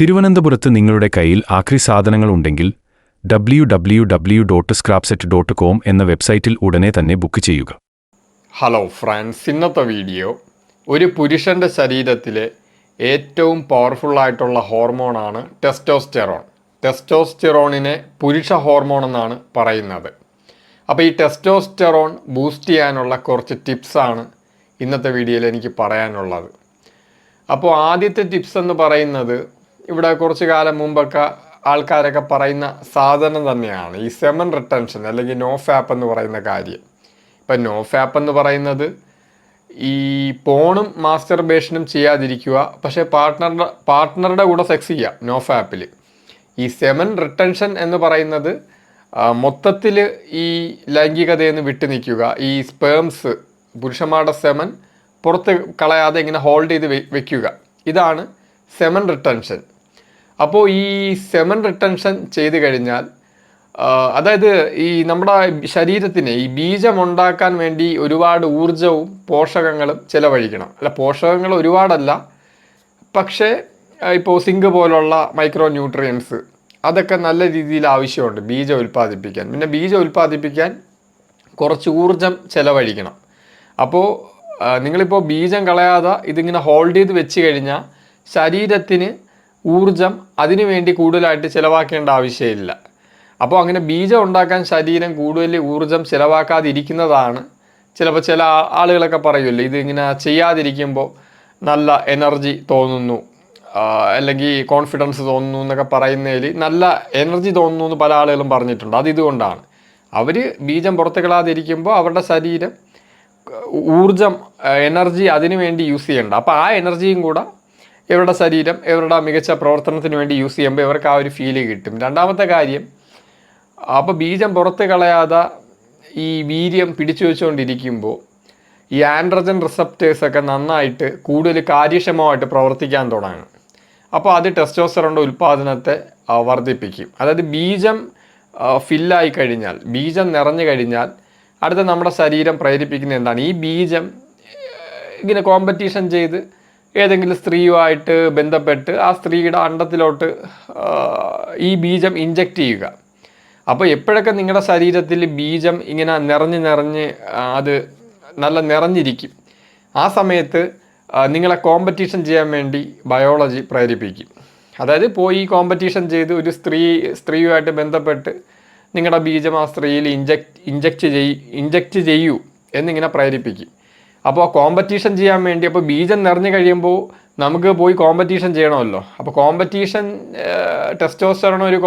തിരുവനന്തപുരത്ത് നിങ്ങളുടെ കയ്യിൽ ആക്രി സാധനങ്ങൾ ഉണ്ടെങ്കിൽ www.scrapset.com എന്ന വെബ്സൈറ്റിൽ ഉടനെ തന്നെ ബുക്ക് ചെയ്യുക. ഹലോ ഫ്രണ്ട്സ്, ഇന്നത്തെ വീഡിയോ ഒരു പുരുഷൻ്റെ ശരീരത്തിലെ ഏറ്റവും പവർഫുള്ളായിട്ടുള്ള ഹോർമോണാണ് ടെസ്റ്റോസ്റ്റെറോൺ. ടെസ്റ്റോസ്റ്റെറോണിനെ പുരുഷ ഹോർമോൺ എന്നാണ് പറയുന്നത്. അപ്പോൾ ഈ ടെസ്റ്റോസ്റ്റെറോൺ ബൂസ്റ്റ് ചെയ്യാനുള്ള കുറച്ച് ടിപ്സാണ് ഇന്നത്തെ വീഡിയോയിൽ എനിക്ക് പറയാനുള്ളത്. അപ്പോൾ ആദ്യത്തെ ടിപ്സ് എന്ന് പറയുന്നത്, ഇവിടെ കുറച്ച് കാലം മുമ്പൊക്കെ ആൾക്കാരൊക്കെ പറയുന്ന സാധനം തന്നെയാണ് ഈ സെമൻ റിട്ടൻഷൻ അല്ലെങ്കിൽ നോ ഫാപ്പ് എന്ന് പറയുന്ന കാര്യം. ഇപ്പം നോ ഫാപ്പ് എന്ന് പറയുന്നത് ഈ പോണും മാസ്റ്റർബേഷനും ചെയ്യാതിരിക്കുക, പക്ഷേ പാർട്ട്ണറുടെ കൂടെ സെക്സ് ചെയ്യുക നോ ഫാപ്പിൽ. ഈ സെമൻ റിട്ടൻഷൻ എന്ന് പറയുന്നത് മൊത്തത്തിൽ ഈ ലൈംഗികതയിൽ നിന്ന് വിട്ടു നിൽക്കുക, ഈ സ്പേംസ് പുരുഷന്മാരുടെ സെമൻ പുറത്ത് കളയാതെ ഇങ്ങനെ ഹോൾഡ് ചെയ്ത് വെക്കുക, ഇതാണ് സെമൻ റിട്ടൻഷൻ. അപ്പോൾ ഈ സെമൻ റിട്ടൻഷൻ ചെയ്ത് കഴിഞ്ഞാൽ, അതായത് ഈ നമ്മുടെ ശരീരത്തിന് ഈ ബീജം ഉണ്ടാക്കാൻ വേണ്ടി ഒരുപാട് ഊർജവും പോഷകങ്ങളും ചിലവഴിക്കണം. അല്ല, പോഷകങ്ങൾ ഒരുപാടല്ല, പക്ഷേ ഇപ്പോൾ സിങ്ക് പോലുള്ള മൈക്രോ ന്യൂട്രിയൻസ് അതൊക്കെ നല്ല രീതിയിൽ ആവശ്യമുണ്ട് ബീജം ഉൽപ്പാദിപ്പിക്കാൻ. പിന്നെ ബീജം ഉൽപ്പാദിപ്പിക്കാൻ കുറച്ച് ഊർജം ചിലവഴിക്കണം. അപ്പോൾ നിങ്ങളിപ്പോൾ ബീജം കളയാതെ ഇതിങ്ങനെ ഹോൾഡ് ചെയ്ത് വെച്ച് കഴിഞ്ഞാൽ ശരീരത്തിന് ഊർജം അതിനു വേണ്ടി കൂടുതലായിട്ട് ചിലവാക്കേണ്ട ആവശ്യമില്ല. അപ്പോൾ അങ്ങനെ ബീജം ഉണ്ടാക്കാൻ ശരീരം കൂടുതൽ ഊർജം ചിലവാക്കാതിരിക്കുന്നതാണ്. ചിലപ്പോൾ ചില ആളുകളൊക്കെ പറയുമല്ലോ, ഇതിങ്ങനെ ചെയ്യാതിരിക്കുമ്പോൾ നല്ല എനർജി തോന്നുന്നു, അല്ലെങ്കിൽ കോൺഫിഡൻസ് തോന്നുന്നു എന്നൊക്കെ പറയുന്നതിൽ നല്ല എനർജി തോന്നുന്നു എന്ന് പല ആളുകളും പറഞ്ഞിട്ടുണ്ട്. അതിതുകൊണ്ടാണ് അവർ ബീജം പുറത്ത് കളയാതിരിക്കുമ്പോൾ അവരുടെ ശരീരം ഊർജം എനർജി അതിനു വേണ്ടി യൂസ് ചെയ്യേണ്ട. അപ്പോൾ ആ എനർജിയും കൂടെ ഇവരുടെ ശരീരം ഇവരുടെ മികച്ച പ്രവർത്തനത്തിന് വേണ്ടി യൂസ് ചെയ്യുമ്പോൾ ഇവർക്ക് ആ ഒരു ഫീല് കിട്ടും. രണ്ടാമത്തെ കാര്യം, അപ്പോൾ ബീജം പുറത്ത് കളയാതെ ഈ വീര്യം പിടിച്ചു വെച്ചുകൊണ്ടിരിക്കുമ്പോൾ ഈ ആൻഡ്രജൻ റിസപ്റ്റേഴ്സൊക്കെ നന്നായിട്ട് കൂടുതൽ കാര്യക്ഷമമായിട്ട് പ്രവർത്തിക്കാൻ തുടങ്ങും. അപ്പോൾ അത് ടെസ്റ്റോസ്റ്റെറോണിൻ്റെ ഉൽപ്പാദനത്തെ വർദ്ധിപ്പിക്കും. അതായത് ബീജം ഫില്ലായി കഴിഞ്ഞാൽ, ബീജം നിറഞ്ഞു കഴിഞ്ഞാൽ അടുത്ത നമ്മുടെ ശരീരം പ്രേരിപ്പിക്കുന്ന എന്താണ്, ഈ ബീജം ഇങ്ങനെ കോമ്പറ്റീഷൻ ചെയ്ത് ഏതെങ്കിലും സ്ത്രീയുമായിട്ട് ബന്ധപ്പെട്ട് ആ സ്ത്രീയുടെ അണ്ടത്തിലോട്ട് ഈ ബീജം ഇഞ്ചക്റ്റ് ചെയ്യുക. അപ്പോൾ എപ്പോഴൊക്കെ നിങ്ങളുടെ ശരീരത്തിൽ ബീജം ഇങ്ങനെ നിറഞ്ഞ് അത് നല്ല നിറഞ്ഞിരിക്കും, ആ സമയത്ത് നിങ്ങളെ കോമ്പറ്റീഷൻ ചെയ്യാൻ വേണ്ടി ബയോളജി പ്രേരിപ്പിക്കും. അതായത് പോയി കോമ്പറ്റീഷൻ ചെയ്ത് ഒരു സ്ത്രീയുമായിട്ട് ബന്ധപ്പെട്ട് നിങ്ങളുടെ ബീജം ആ സ്ത്രീയിൽ ഇഞ്ചക്റ്റ് ചെയ്യൂ എന്നിങ്ങനെ പ്രേരിപ്പിക്കും. അപ്പോൾ കോമ്പറ്റീഷൻ ചെയ്യാൻ വേണ്ടി, അപ്പോൾ ബീജം നിറഞ്ഞു കഴിയുമ്പോൾ നമുക്ക് പോയി കോമ്പറ്റീഷൻ ചെയ്യണമല്ലോ. അപ്പോൾ കോമ്പറ്റീഷൻ ടെസ്റ്റോസ്റ്റെറോൺ ഒരു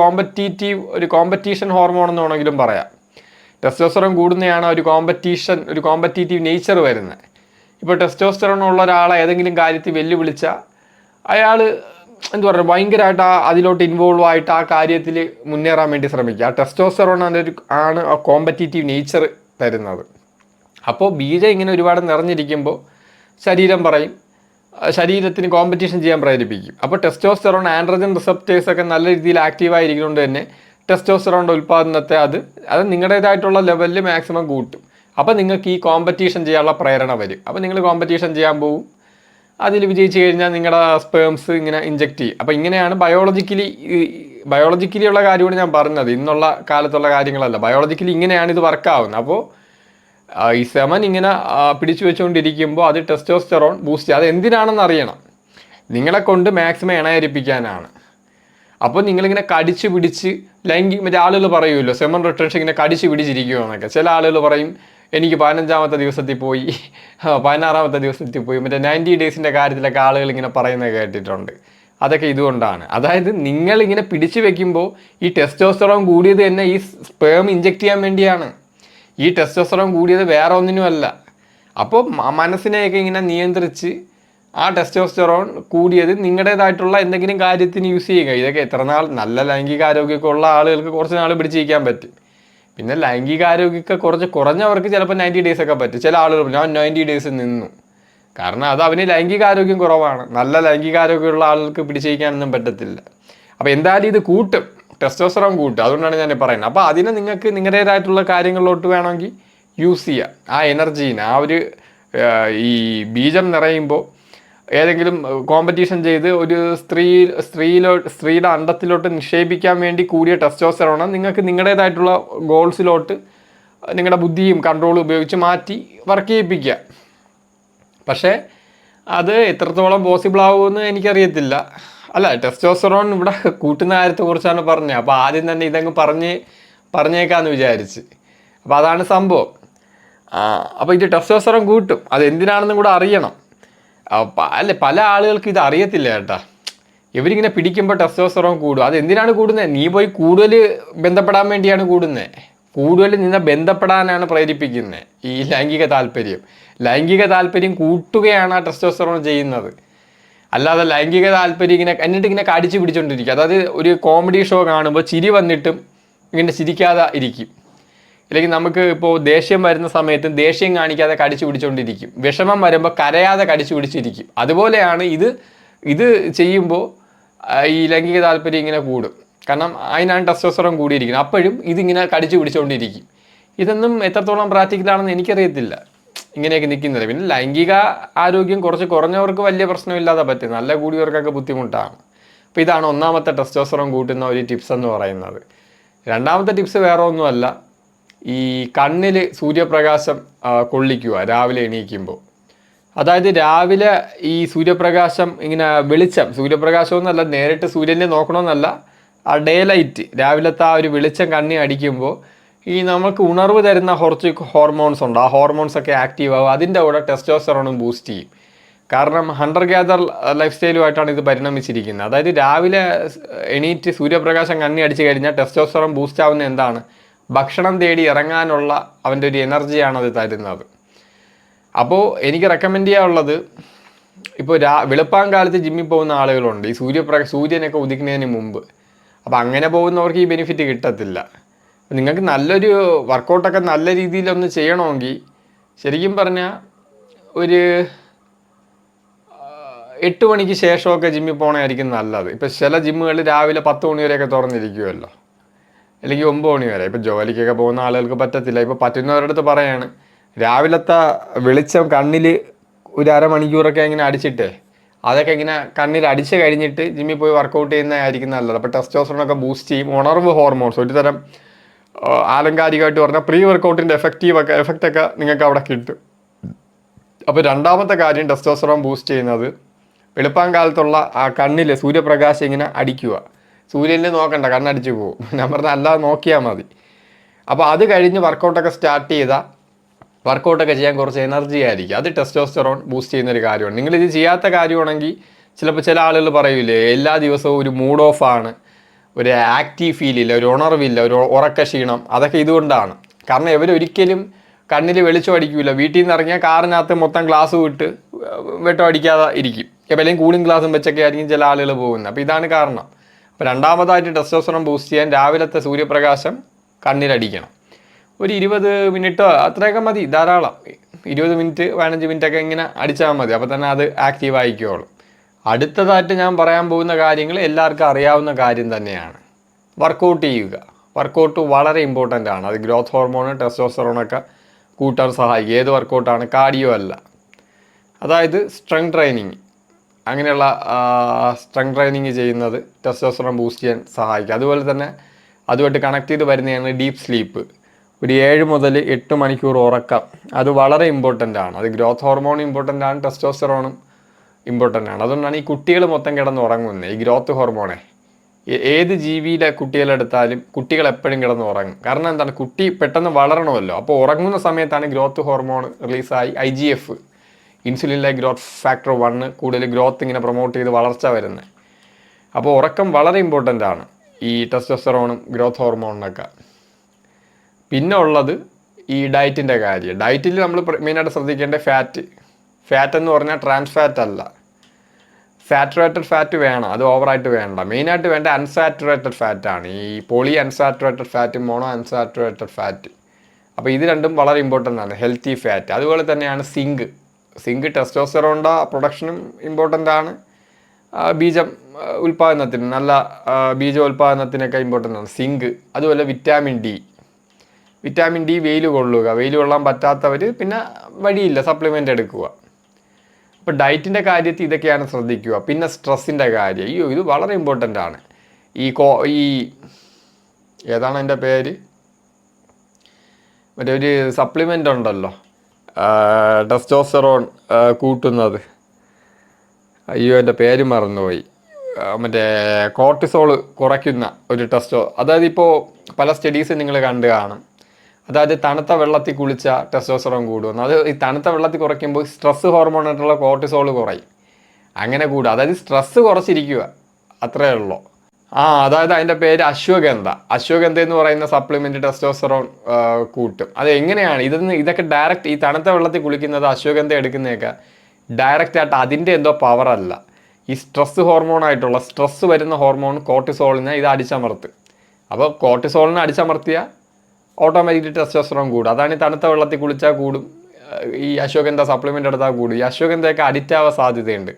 കോമ്പറ്റീഷൻ ഹോർമോൺ എന്ന് വേണമെങ്കിലും പറയാം. ടെസ്റ്റോസ്റ്റെറോൺ കൂടുന്നതാണ് ഒരു കോമ്പറ്റീറ്റീവ് നേച്ചർ വരുന്നത്. ഇപ്പോൾ ടെസ്റ്റോസ്റ്റെറോൺ ഉള്ള ഒരാളെ ഏതെങ്കിലും കാര്യത്തിൽ വെല്ലുവിളിച്ചാൽ അയാൾ എന്താ പറയുക, ഭയങ്കരമായിട്ട് അതിലോട്ട് ഇൻവോൾവ് ആയിട്ട് ആ കാര്യത്തിൽ മുന്നേറാൻ വേണ്ടി ശ്രമിക്കുക. ആ ടെസ്റ്റോസ്റ്റെറോൺ ആണ് ആ കോമ്പറ്റീറ്റീവ് നേച്ചർ തരുന്നത്. അപ്പോൾ ബീജം ഇങ്ങനെ ഒരുപാട് നിറഞ്ഞിരിക്കുമ്പോൾ ശരീരം പറയും, ശരീരത്തിന് കോമ്പറ്റീഷൻ ചെയ്യാൻ പ്രേരിപ്പിക്കും. അപ്പോൾ ടെസ്റ്റോസ്റ്റെറോൺ ആൻഡ്രജൻ റിസപ്റ്റേഴ്സൊക്കെ നല്ല രീതിയിൽ ആക്റ്റീവായിരിക്കുന്നതുകൊണ്ട് തന്നെ ടെസ്റ്റോസ്റ്റെറോണിൻ്റെ ഉൽപ്പാദനത്തെ അത് നിങ്ങളുടേതായിട്ടുള്ള ലെവലിൽ മാക്സിമം കൂട്ടും. അപ്പോൾ നിങ്ങൾക്ക് ഈ കോമ്പറ്റീഷൻ ചെയ്യാനുള്ള പ്രേരണ വരും. അപ്പോൾ നിങ്ങൾ കോമ്പറ്റീഷൻ ചെയ്യാൻ പോകും, അതിൽ വിജയിച്ച് കഴിഞ്ഞാൽ നിങ്ങളുടെ സ്പേംസ് ഇങ്ങനെ ഇഞ്ചക്റ്റ് ചെയ്യും. അപ്പോൾ ഇങ്ങനെയാണ് ബയോളജിക്കലി ഉള്ള കാര്യമാണ് ഞാൻ പറഞ്ഞത്, ഇന്നുള്ള കാലത്തുള്ള കാര്യങ്ങളല്ല. ബയോളജിക്കലി ഇങ്ങനെയാണ് ഇത് വർക്കാവുന്നത്. അപ്പോൾ ഈ സെമൻ ഇങ്ങനെ പിടിച്ചു വെച്ചുകൊണ്ടിരിക്കുമ്പോൾ അത് ടെസ്റ്റോസ്റ്റെറോൺ ബൂസ്റ്റ് ചെയ്യും. അത് എന്തിനാണെന്ന് അറിയണം. നിങ്ങളെ കൊണ്ട് മാക്സിമം ഇണയരിപ്പിക്കാനാണ്. അപ്പോൾ നിങ്ങളിങ്ങനെ കടിച്ചു പിടിച്ച് മറ്റേ ആളുകൾ പറയുമല്ലോ സെമൻ റിട്ടൻഷൻ ഇങ്ങനെ കടിച്ചു പിടിച്ചിരിക്കുമെന്നൊക്കെ. ചില ആളുകൾ പറയും, എനിക്ക് 15ാമത്തെ ദിവസത്തിൽ പോയി, 16ാമത്തെ ദിവസത്തിൽ പോയി, മറ്റേ 90 ഡേയ്സിൻ്റെ കാര്യത്തിലൊക്കെ ആളുകൾ ഇങ്ങനെ പറയുന്നത് കേട്ടിട്ടുണ്ട്. അതൊക്കെ ഇതുകൊണ്ടാണ്. അതായത് നിങ്ങളിങ്ങനെ പിടിച്ചു വെക്കുമ്പോൾ ഈ ടെസ്റ്റോസ്റ്റെറോൺ കൂടിയത് തന്നെ ഈ സ്പേം ഇഞ്ചക്റ്റ് ചെയ്യാൻ വേണ്ടിയാണ്. ഈ ടെസ്റ്റോസ്റ്റെറോൺ കൂടിയത് വേറെ ഒന്നിനുമല്ല. അപ്പോൾ മനസ്സിനെയൊക്കെ ഇങ്ങനെ നിയന്ത്രിച്ച് ആ ടെസ്റ്റോസ്റ്റെറോൺ കൂടിയത് നിങ്ങളുടേതായിട്ടുള്ള എന്തെങ്കിലും കാര്യത്തിന് യൂസ് ചെയ്യുക. ഇതൊക്കെ എത്ര നാൾ നല്ല ലൈംഗികാരോഗ്യമൊക്കെ ഉള്ള ആളുകൾക്ക് കുറച്ച് നാൾ പിടിച്ചിരിക്കാൻ പറ്റും. പിന്നെ ലൈംഗികാരോഗ്യമൊക്കെ കുറച്ച് കുറഞ്ഞവർക്ക് ചിലപ്പോൾ 90 ഡേയ്സ് ഒക്കെ പറ്റും. ചില ആളുകൾ ഞാൻ 90 ഡേയ്സ് നിന്നു, കാരണം അത് അവന് ലൈംഗികാരോഗ്യം കുറവാണ്. നല്ല ലൈംഗികാരോഗ്യമുള്ള ആളുകൾക്ക് പിടിച്ചിരിക്കാനൊന്നും പറ്റത്തില്ല. അപ്പോൾ എന്തായാലും ഇത് കൂട്ടും, ടെസ്റ്റോസ്റ്റെറോൺ കൂട്ടും. അതുകൊണ്ടാണ് ഞാൻ പറയുന്നത്. അപ്പോൾ അതിനെ നിങ്ങൾക്ക് നിങ്ങളുടേതായിട്ടുള്ള കാര്യങ്ങളിലോട്ട് വേണമെങ്കിൽ യൂസ് ചെയ്യുക. ആ എനർജീനെ, ആ ഒരു ഈ ബീജം നിറയുമ്പോൾ ഏതെങ്കിലും കോമ്പറ്റീഷൻ ചെയ്ത് ഒരു സ്ത്രീയുടെ അണ്ടത്തിലോട്ട് നിക്ഷേപിക്കാൻ വേണ്ടി കൂടിയ ടെസ്റ്റോസ്റ്ററോൺ നിങ്ങൾക്ക് നിങ്ങളുടേതായിട്ടുള്ള ഗോൾസിലോട്ട് നിങ്ങളുടെ ബുദ്ധിയും കൺട്രോളും ഉപയോഗിച്ച് മാറ്റി വർക്ക് ചെയ്യിപ്പിക്കുക. പക്ഷേ അത് എത്രത്തോളം പോസിബിൾ ആവുമെന്ന് എനിക്കറിയത്തില്ല. അല്ല, ടെസ്റ്റോസ്റ്ററോൺ ഇവിടെ കൂട്ടുന്ന കാര്യത്തെക്കുറിച്ചാണ് പറഞ്ഞത്. അപ്പോൾ ആദ്യം തന്നെ ഇതങ്ങ് പറഞ്ഞേക്കാമെന്ന് വിചാരിച്ച്. അപ്പോൾ അതാണ് സംഭവം. അപ്പോൾ ഇത് ടെസ്റ്റോസ്റ്ററോൺ കൂട്ടും, അതെന്തിനാണെന്നും കൂടെ അറിയണം. പല ആളുകൾക്ക് ഇത് അറിയത്തില്ല കേട്ടാ. ഇവരിങ്ങനെ പിടിക്കുമ്പോൾ ടെസ്റ്റോസ്റ്ററോൺ കൂടും. അതെന്തിനാണ് കൂടുന്നത്? നീ പോയി കൂടുതൽ ബന്ധപ്പെടാൻ വേണ്ടിയാണ് കൂടുന്നത്. കൂടുതൽ നിന്നെ ബന്ധപ്പെടാനാണ് പ്രേരിപ്പിക്കുന്നത് ഈ ലൈംഗിക താല്പര്യം കൂട്ടുകയാണ് ആ ടെസ്റ്റോസ്റ്ററോൺ ചെയ്യുന്നത്. അല്ലാതെ ലൈംഗിക താല്പര്യം ഇങ്ങനെ കടിച്ചു പിടിച്ചോണ്ടിരിക്കും. അതായത് ഒരു കോമഡി ഷോ കാണുമ്പോൾ ചിരി വന്നിട്ടും ഇങ്ങനെ ചിരിക്കാതെ ഇരിക്കും. അല്ലെങ്കിൽ നമുക്ക് ഇപ്പോൾ ദേഷ്യം വരുന്ന സമയത്തും ദേഷ്യം കാണിക്കാതെ കടിച്ചു പിടിച്ചുകൊണ്ടിരിക്കും. വിഷമം വരുമ്പോൾ കരയാതെ കടിച്ചു പിടിച്ചിരിക്കും. അതുപോലെയാണ് ഇത് ചെയ്യുമ്പോൾ ഈ ലൈംഗിക താല്പര്യം ഇങ്ങനെ കൂടും. കാരണം അതിനാണ് ടെസ്റ്റോസ്റ്ററോൺ കൂടിയിരിക്കുന്നത്. അപ്പോഴും ഇതിങ്ങനെ കടിച്ചു പിടിച്ചുകൊണ്ടിരിക്കും. ഇതൊന്നും എത്രത്തോളം പ്രാക്ടിക്കലാണെന്ന് എനിക്കറിയത്തില്ല ഇങ്ങനെയൊക്കെ നിൽക്കുന്നത്. പിന്നെ ലൈംഗിക ആരോഗ്യം കുറച്ച് കുറഞ്ഞവർക്ക് വലിയ പ്രശ്നമില്ലാതെ പറ്റും, നല്ല കൂടിയവർക്കൊക്കെ ബുദ്ധിമുട്ടാണ്. അപ്പോൾ ഇതാണ് ഒന്നാമത്തെ ടെസ്റ്റോസ്റ്ററോൺ കൂട്ടുന്ന ഒരു ടിപ്സ് എന്ന് പറയുന്നത്. രണ്ടാമത്തെ ടിപ്സ് വേറെ ഒന്നുമല്ല, ഈ കണ്ണിൽ സൂര്യപ്രകാശം കൊള്ളിക്കുക രാവിലെ എണീക്കുമ്പോൾ. അതായത് രാവിലെ ഈ സൂര്യപ്രകാശം ഇങ്ങനെ സൂര്യപ്രകാശം എന്നല്ല, നേരിട്ട് സൂര്യനെ നോക്കണമെന്നല്ല, ആ ഡേ ലൈറ്റ് രാവിലത്തെ ആ ഒരു വെളിച്ചം കണ്ണി അടിക്കുമ്പോൾ ഈ നമുക്ക് ഉണർവ് തരുന്ന കുറച്ച് ഹോർമോൺസ് ഉണ്ട്. ആ ഹോർമോൺസൊക്കെ ആക്റ്റീവ് ആവും. അതിൻ്റെ കൂടെ ടെസ്റ്റോസ്റ്ററോണും ബൂസ്റ്റ് ചെയ്യും. കാരണം ഹണ്ടർ ഗ്യാദർ ലൈഫ് സ്റ്റൈലുമായിട്ടാണ് ഇത് പരിണമിച്ചിരിക്കുന്നത്. അതായത് രാവിലെ എണീറ്റ് സൂര്യപ്രകാശം കണ്ണി അടിച്ചു കഴിഞ്ഞാൽ ടെസ്റ്റോസ്റ്ററോൺ ബൂസ്റ്റ് ആവുന്ന എന്താണ്? ഭക്ഷണം തേടി ഇറങ്ങാനുള്ള അവൻ്റെ ഒരു എനർജിയാണ് അത് തരുന്നത്. അപ്പോൾ എനിക്ക് റെക്കമെൻഡ് ചെയ്യാനുള്ളത്, ഇപ്പോൾ വെളുപ്പാങ്കാലത്ത് ജിമ്മിൽ പോകുന്ന ആളുകളുണ്ട്, ഈ സൂര്യനൊക്കെ ഉദിക്കുന്നതിന് മുമ്പ്. അപ്പോൾ അങ്ങനെ പോകുന്നവർക്ക് ഈ ബെനിഫിറ്റ് കിട്ടത്തില്ല. നിങ്ങൾക്ക് നല്ലൊരു വർക്കൗട്ടൊക്കെ നല്ല രീതിയിലൊന്ന് ചെയ്യണമെങ്കിൽ ശരിക്കും പറഞ്ഞാൽ ഒരു 8 മണിക്ക് ശേഷമൊക്കെ ജിമ്മിൽ പോകണമായിരിക്കും നല്ലത്. ഇപ്പോൾ ചില ജിമ്മുകൾ രാവിലെ 10 മണി വരെയൊക്കെ തുറന്നിരിക്കുമല്ലോ, അല്ലെങ്കിൽ 9 മണി വരെ. ഇപ്പോൾ ജോലിക്കൊക്കെ പോകുന്ന ആളുകൾക്ക് പറ്റത്തില്ല. ഇപ്പോൾ പറ്റുന്നവരുടെ അടുത്ത് പറയാണ്, രാവിലത്തെ വെളിച്ചം കണ്ണിൽ ഒരു അരമണിക്കൂറൊക്കെ ഇങ്ങനെ അടിച്ചിട്ടേ അതൊക്കെ ഇങ്ങനെ കണ്ണിൽ അടിച്ച് കഴിഞ്ഞിട്ട് ജിമ്മിൽ പോയി വർക്കൗട്ട് ചെയ്യുന്നതായിരിക്കും നല്ലത്. അപ്പോൾ ടെസ്റ്റോസ്റ്ററോണൊക്കെ ബൂസ്റ്റ് ചെയ്യും. ഉണർവ് ഹോർമോൺസ് ഒരു തരം ആലങ്കാരികമായിട്ട് പറഞ്ഞാൽ പ്രീ വർക്കൗട്ടിൻ്റെ എഫക്റ്റൊക്കെ നിങ്ങൾക്ക് അവിടെ കിട്ടും. അപ്പോൾ രണ്ടാമത്തെ കാര്യം ടെസ്റ്റോസ്റ്ററോൺ ബൂസ്റ്റ് ചെയ്യുന്നത് വെളുപ്പാങ്കാലത്തുള്ള ആ കണ്ണിൽ സൂര്യപ്രകാശം ഇങ്ങനെ അടിക്കുക. സൂര്യനിൽ നോക്കണ്ട, കണ്ണടിച്ച് പോകും. ഞാൻ പറഞ്ഞാൽ അല്ലാതെ നോക്കിയാൽ മതി. അപ്പോൾ അത് കഴിഞ്ഞ് വർക്കൗട്ടൊക്കെ സ്റ്റാർട്ട് ചെയ്താൽ വർക്കൗട്ടൊക്കെ ചെയ്യാൻ കുറച്ച് എനർജി ആയിരിക്കും. അത് ടെസ്റ്റോസ്റ്ററോൺ ബൂസ്റ്റ് ചെയ്യുന്നൊരു കാര്യമാണ്. നിങ്ങളിത് ചെയ്യാത്ത കാര്യമാണെങ്കിൽ ചിലപ്പോൾ ചില ആളുകൾ പറയൂലേ, എല്ലാ ദിവസവും ഒരു മൂഡ് ഓഫാണ്, ഒരു ആക്റ്റീവ് ഫീലില്ല, ഒരു ഉണർവില്ല, ഒരു ഉറക്ക ക്ഷീണം. അതൊക്കെ ഇതുകൊണ്ടാണ്. കാരണം ഇവരൊരിക്കലും കണ്ണിൽ വെളിച്ചം അടിക്കില്ല. വീട്ടിൽ നിന്ന് ഇറങ്ങിയാൽ കാറിനകത്ത് മൊത്തം ഗ്ലാസ് വിട്ട് വെട്ടം അടിക്കാതെ ഇരിക്കും. ഇപ്പോൾ അല്ലെങ്കിൽ കൂളിംഗ് ഗ്ലാസും വെച്ചൊക്കെ ആയിരിക്കും ചില ആളുകൾ പോകുന്നത്. അപ്പോൾ ഇതാണ് കാരണം. അപ്പോൾ രണ്ടാമതായിട്ട് ടെസ്റ്റോസ്റ്ററോൺ ബൂസ്റ്റ് ചെയ്യാൻ രാവിലത്തെ സൂര്യപ്രകാശം കണ്ണിലടിക്കണം. ഒരു 20 മിനിറ്റോ അത്രയൊക്കെ മതി, ധാരാളം. 20 മിനിറ്റ് 15 മിനിറ്റൊക്കെ ഇങ്ങനെ അടിച്ചാൽ മതി. അപ്പോൾ തന്നെ അത് ആക്റ്റീവ് ആയിക്കോളും. അടുത്തതായിട്ട് ഞാൻ പറയാൻ പോകുന്ന കാര്യങ്ങൾ എല്ലാവർക്കും അറിയാവുന്ന കാര്യം തന്നെയാണ്. വർക്കൗട്ട് ചെയ്യുക. വർക്കൗട്ട് വളരെ ഇമ്പോർട്ടൻ്റ് ആണ്. അത് ഗ്രോത്ത് ഹോർമോൺ ടെസ്റ്റോസ്റ്ററോണൊക്കെ കൂട്ടാൻ സഹായിക്കും. ഏത് വർക്കൗട്ടാണ്? കാർഡിയോ അല്ല. അതായത് സ്ട്രെങ്ത് ട്രെയിനിങ്, അങ്ങനെയുള്ള സ്ട്രെങ്ത് ട്രെയിനിങ് ചെയ്യുന്നത് ടെസ്റ്റോസ്റ്ററോൺ ബൂസ്റ്റ് ചെയ്യാൻ സഹായിക്കും. അതുപോലെ തന്നെ അതുമായിട്ട് കണക്ട് ചെയ്ത് വരുന്നതാണ് ഡീപ്പ് സ്ലീപ്പ്. ഒരു 7 മുതൽ 8 മണിക്കൂർ ഉറക്കം. അത് വളരെ ഇമ്പോർട്ടൻ്റ് ആണ്. അത് ഗ്രോത്ത് ഹോർമോൺ ഇമ്പോർട്ടൻ്റ് ആണ്, ടെസ്റ്റോസ്റ്ററോണും ഇമ്പോർട്ടൻ്റ് ആണ്. അതുകൊണ്ടാണ് ഈ കുട്ടികൾ മൊത്തം കിടന്ന് ഉറങ്ങുന്നത്. ഈ ഗ്രോത്ത് ഹോർമോണെ ഏത് ജീവിയിലെ കുട്ടികളെടുത്താലും കുട്ടികൾ എപ്പോഴും കിടന്ന് ഉറങ്ങും. കാരണം എന്താണ്? കുട്ടി പെട്ടെന്ന് വളരണമല്ലോ. അപ്പോൾ ഉറങ്ങുന്ന സമയത്താണ് ഗ്രോത്ത് ഹോർമോൺ റിലീസായി IGF, insulin like growth factor 1 കൂടുതൽ ഗ്രോത്ത് ഇങ്ങനെ പ്രൊമോട്ട് ചെയ്ത് വളർച്ച വരുന്നത്. അപ്പോൾ ഉറക്കം വളരെ ഇമ്പോർട്ടൻ്റ് ആണ് ഈ ടെസ്റ്റോസ്റ്ററോണും ഗ്രോത്ത് ഹോർമോണിനൊക്കെ. പിന്നെ ഉള്ളത് ഈ ഡയറ്റിൻ്റെ കാര്യം. ഡയറ്റിൽ നമ്മൾ മെയിനായിട്ട് ശ്രദ്ധിക്കേണ്ട ഫാറ്റ് എന്ന് പറഞ്ഞാൽ ട്രാൻസ് ഫാറ്റ് അല്ല. സാച്ചുറേറ്റഡ് ഫാറ്റ് വേണം, അത് ഓവറായിട്ട് വേണ്ട. മെയിനായിട്ട് വേണ്ട അൺസാച്ചുറേറ്റഡ് ഫാറ്റാണ്. ഈ poly unsaturated fat, mono unsaturated fat. അപ്പോൾ ഇത് രണ്ടും വളരെ ഇമ്പോർട്ടൻ്റ് ആണ്. Healthy fat. അതുപോലെ തന്നെയാണ് സിങ്ക് ടെസ്റ്റോസ്റ്ററോണിൻ്റെ പ്രൊഡക്ഷനും ഇമ്പോർട്ടൻ്റ് ആണ്. ബീജം ഉൽപ്പാദനത്തിന്, നല്ല ബീജോൽപാദനത്തിനൊക്കെ ഇമ്പോർട്ടൻ്റ് ആണ് സിങ്ക്. അതുപോലെ വിറ്റാമിൻ ഡി വെയിൽ കൊള്ളുക. വെയിൽ കൊള്ളാൻ പറ്റാത്തവർ പിന്നെ വഴിയില്ല, സപ്ലിമെൻ്റ് എടുക്കുക. അപ്പോൾ ഡയറ്റിൻ്റെ കാര്യത്തിൽ ഇതൊക്കെയാണ് ശ്രദ്ധിക്കുക. പിന്നെ സ്ട്രെസ്സിൻ്റെ കാര്യം, ഇത് വളരെ ഇമ്പോർട്ടൻ്റ് ആണ്. ഈ ഏതാണ് എൻ്റെ പേര്, മറ്റേ ഒരു സപ്ലിമെൻ്റ് ഉണ്ടല്ലോ ടെസ്റ്റോസ്റ്ററോൺ കൂട്ടുന്നത്, എൻ്റെ പേര് മറന്നുപോയി. മറ്റേ കോർട്ടിസോൾ കുറയ്ക്കുന്ന ഒരു അതായത് ഇപ്പോൾ പല സ്റ്റഡീസ് നിങ്ങൾ കണ്ടു കാണും. അതായത് തണുത്ത വെള്ളത്തിൽ കുളിച്ച ടെസ്റ്റോസ്റ്ററോൺ കൂടുമെന്ന്. അത് ഈ തണുത്ത വെള്ളത്തിൽ കുറയ്ക്കുമ്പോൾ സ്ട്രെസ് ഹോർമോണായിട്ടുള്ള കോർട്ടിസോൾ കുറയും, അങ്ങനെ കൂടുക. അതായത് സ്ട്രെസ് കുറച്ചിരിക്കുക, അത്രയേ ഉള്ളൂ. അതായത് അതിൻ്റെ പേര് അശ്വഗന്ധ എന്ന് പറയുന്ന സപ്ലിമെൻറ്റ് ടെസ്റ്റോസ്റ്ററോൺ കൂട്ടും. അത് എങ്ങനെയാണ് ഇതൊക്കെ ഡയറക്റ്റ് ഈ തണുത്ത വെള്ളത്തിൽ കുളിക്കുന്നത്, അശ്വഗന്ധ എടുക്കുന്നതൊക്കെ ഡയറക്റ്റ് ആയിട്ട് അതിൻ്റെ എന്തോ പവറല്ല, ഈ സ്ട്രെസ് ഹോർമോണായിട്ടുള്ള സ്ട്രെസ് വരുന്ന ഹോർമോൺ കോർട്ടിസോളിനെ ഇത് അടിച്ചമർത്തും. അപ്പോൾ കോർട്ടിസോളിനെ അടിച്ചമർത്തിയാൽ ഓട്ടോമാറ്റിക്കലി ടെസ്റ്റോസ്റ്ററോൺ കൂടും. അതാണ് ഈ തണുത്ത വെള്ളത്തിൽ കുളിച്ചാൽ കൂടും, ഈ അശ്വഗന്ധ സപ്ലിമെൻ്റ് എടുത്താൽ കൂടും. ഈ അശ്വഗന്ധയൊക്കെ അഡിക്റ്റ് ആവാൻ സാധ്യതയുണ്ട്.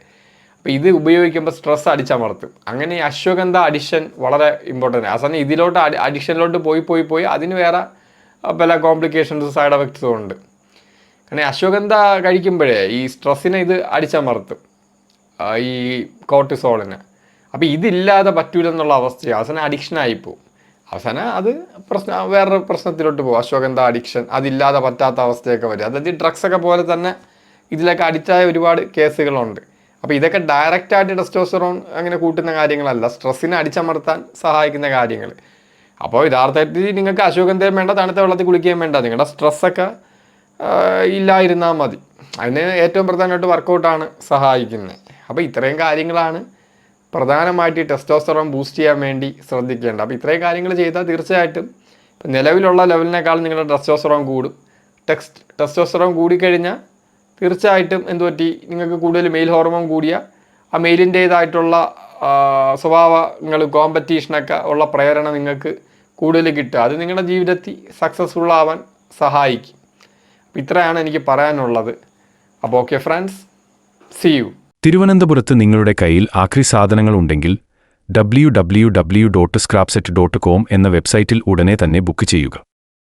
അപ്പോൾ ഇത് ഉപയോഗിക്കുമ്പോൾ സ്ട്രെസ് അടിച്ചമർത്തും. അങ്ങനെ ഈ അശ്വഗന്ധ അഡിക്ഷൻ വളരെ ഇമ്പോർട്ടൻ്റ്. അവസാനം ഇതിലോട്ട് അഡിക്ഷനിലോട്ട് പോയി അതിന് വേറെ പല കോംപ്ലിക്കേഷൻസ് സൈഡ് എഫക്ട്സും ഉണ്ട്. കാരണം അശ്വഗന്ധ കഴിക്കുമ്പോഴേ ഈ സ്ട്രെസ്സിനെ ഇത് അടിച്ചമർത്തും, ഈ കോർട്ടിസോളിന്. അപ്പോൾ ഇതില്ലാതെ പറ്റൂലെന്നുള്ള അവസ്ഥയാണ്. അവസാനം അഡിക്ഷനായിപ്പോവും. അവസാനം അത് വേറൊരു പ്രശ്നത്തിലോട്ട് പോകും. അശ്വഗന്ധ അഡിക്ഷൻ അതില്ലാതെ പറ്റാത്ത അവസ്ഥയൊക്കെ വരും. അതായത് ഡ്രഗ്സൊക്കെ പോലെ തന്നെ ഇതിലൊക്കെ അഡിക്റ്റായ ഒരുപാട് കേസുകളുണ്ട്. അപ്പോൾ ഇതൊക്കെ ഡയറക്റ്റായിട്ട് ടെസ്റ്റോസ്റ്ററോൺ അങ്ങനെ കൂട്ടുന്ന കാര്യങ്ങളല്ല, സ്ട്രെസ്സിനെ അടിച്ചമർത്താൻ സഹായിക്കുന്ന കാര്യങ്ങൾ. അപ്പോൾ യഥാർത്ഥത്തിൽ നിങ്ങൾക്ക് അശ്വഗന്ധയും വേണ്ട, തണുത്ത വെള്ളത്തിൽ കുളിക്കുകയും വേണ്ട, നിങ്ങളുടെ സ്ട്രെസ്സൊക്കെ ഇല്ലായിരുന്നാൽ മതി. അതിന് ഏറ്റവും പ്രധാനമായിട്ട് വർക്കൗട്ടാണ് സഹായിക്കുന്നത്. അപ്പോൾ ഇത്രയും കാര്യങ്ങളാണ് പ്രധാനമായിട്ട് ഈ ടെസ്റ്റോസ്റ്ററോൺ ബൂസ്റ്റ് ചെയ്യാൻ വേണ്ടി ശ്രദ്ധിക്കേണ്ടത്. അപ്പോൾ ഇത്രയും കാര്യങ്ങൾ ചെയ്താൽ തീർച്ചയായിട്ടും ഇപ്പം നിലവിലുള്ള ലെവലിനേക്കാൾ നിങ്ങളുടെ ടെസ്റ്റോസ്റ്ററോൺ കൂടും. ടെസ്റ്റോസ്റ്ററോൺ കൂടിക്കഴിഞ്ഞാൽ തീർച്ചയായിട്ടും എന്തുപറ്റി, നിങ്ങൾക്ക് കൂടുതൽ മെയിൽ ഹോർമോൺ കൂടിയ ആ മെയിലിൻ്റേതായിട്ടുള്ള സ്വഭാവങ്ങൾ, കോമ്പറ്റീഷനൊക്കെ ഉള്ള പ്രേരണ നിങ്ങൾക്ക് കൂടുതൽ കിട്ടുക. അത് നിങ്ങളുടെ ജീവിതത്തിൽ സക്സസ്ഫുൾ ആവാൻ സഹായിക്കും. അപ്പോൾ ഇത്രയാണ് എനിക്ക് പറയാനുള്ളത്. അപ്പോൾ ഓക്കെ ഫ്രണ്ട്സ്, സീ യു. തിരുവനന്തപുരത്ത് നിങ്ങളുടെ കയ്യിൽ ആക്രി സാധനങ്ങൾ ഉണ്ടെങ്കിൽ www.scrapset.com എന്ന വെബ്സൈറ്റിൽ ഉടനെ തന്നെ ബുക്ക് ചെയ്യുക.